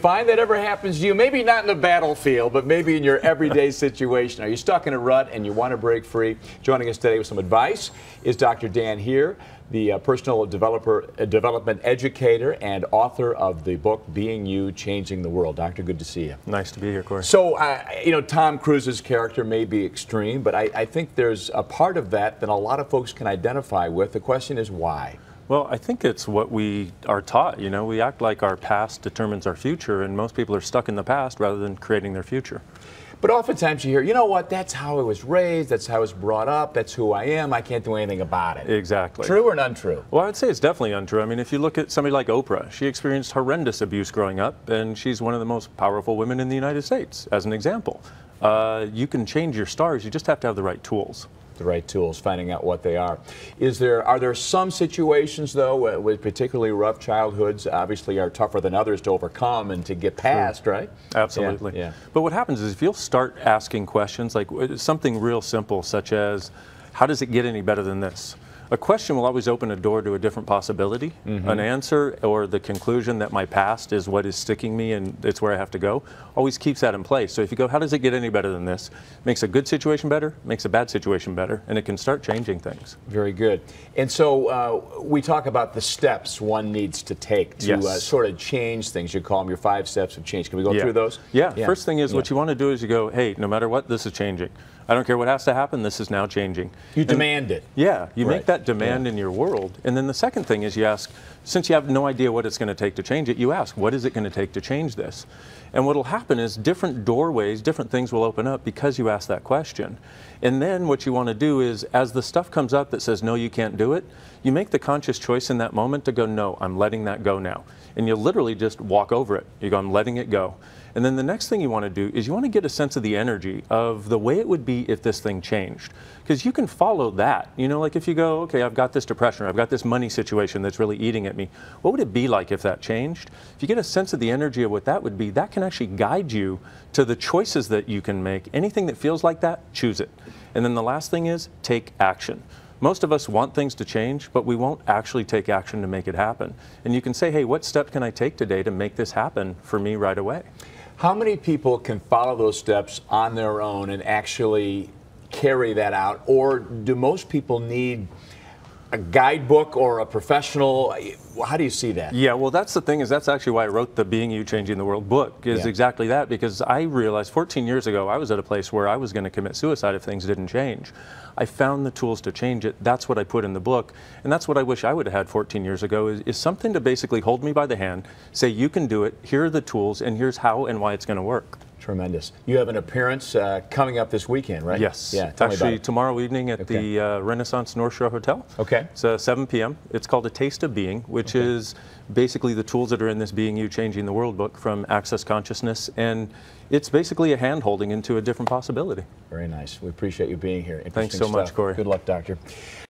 Find that ever happens to you, maybe not in the battlefield, but maybe in your everyday situation. Are you stuck in a rut and you want to break free? Joining us today with some advice is Dr. Dain Heer, the personal development educator and author of the book, Being You, Changing the World. Doctor, good to see you. Nice to be here, Corey. So, you know, Tom Cruise's character may be extreme, but I think there's a part of that that a lot of folks can identify with. The question is why? Well, I think it's what we are taught. You know, we act like our past determines our future, and most people are stuck in the past rather than creating their future. But oftentimes you hear, you know what, that's how I was raised, that's how I was brought up, that's who I am, I can't do anything about it. Exactly. True or untrue? Well, I'd say it's definitely untrue. I mean, if you look at somebody like Oprah, she experienced horrendous abuse growing up, and she's one of the most powerful women in the United States, as an example. You can change your stars, you just have to have the right tools. The right tools, finding out what they are. Are there some situations, though, with particularly rough childhoods, obviously are tougher than others to overcome and to get past, True. right? Absolutely. Yeah. But what happens is if you'll start asking questions, like something real simple, such as, how does it get any better than this? A question will always open a door to a different possibility. An answer or the conclusion that my past is what is sticking me and it's where I have to go always keeps that in place. So if you go, how does it get any better than this? Makes a good situation better, makes a bad situation better, and it can start changing things. Very good. And so we talk about the steps one needs to take to sort of change things. You call them your 5 steps of change. Can we go through those? Yeah. First thing is what you want to do is you go, hey, no matter what, this is changing. I don't care what has to happen, this is now changing. You demand it. Yeah, you make that demand in your world. And then the second thing is you ask, since you have no idea what it's going to take to change it, you ask, what is it going to take to change this? And what will happen is different doorways, different things will open up because you ask that question. And then what you want to do is, as the stuff comes up that says, no, you can't do it, you make the conscious choice in that moment to go, no, I'm letting that go now. And you literally just walk over it. You go, I'm letting it go. And then the next thing you want to do is you want to get a sense of the energy of the way it would be if this thing changed. Because you can follow that. You know, like if you go, okay, I've got this depression, or I've got this money situation that's really eating at me. What would it be like if that changed? If you get a sense of the energy of what that would be, that can actually guide you to the choices that you can make. Anything that feels like that, choose it. And then the last thing is take action. Most of us want things to change, but we won't actually take action to make it happen. And you can say, hey, what step can I take today to make this happen for me right away? How many people can follow those steps on their own and actually carry that out? Or do most people need a guidebook or a professional? How do you see that? Yeah, well, that's the thing, is that's actually why I wrote the Being You, Changing the World book, is exactly that, because I realized 14 years ago I was at a place where I was going to commit suicide if things didn't change. I found the tools to change it. That's what I put in the book, and that's what I wish I would have had 14 years ago, is something to basically hold me by the hand, say you can do it, here are the tools, and here's how and why it's going to work. Tremendous. You have an appearance coming up this weekend, right? Yes. Yeah, actually tomorrow evening at the Renaissance North Shore Hotel. Okay. It's 7 p.m. It's called A Taste of Being, which is basically the tools that are in this Being You, Changing the World book from Access Consciousness, and it's basically a hand-holding into a different possibility. Very nice. We appreciate you being here. Thanks so much, Corey. Good luck, Doctor.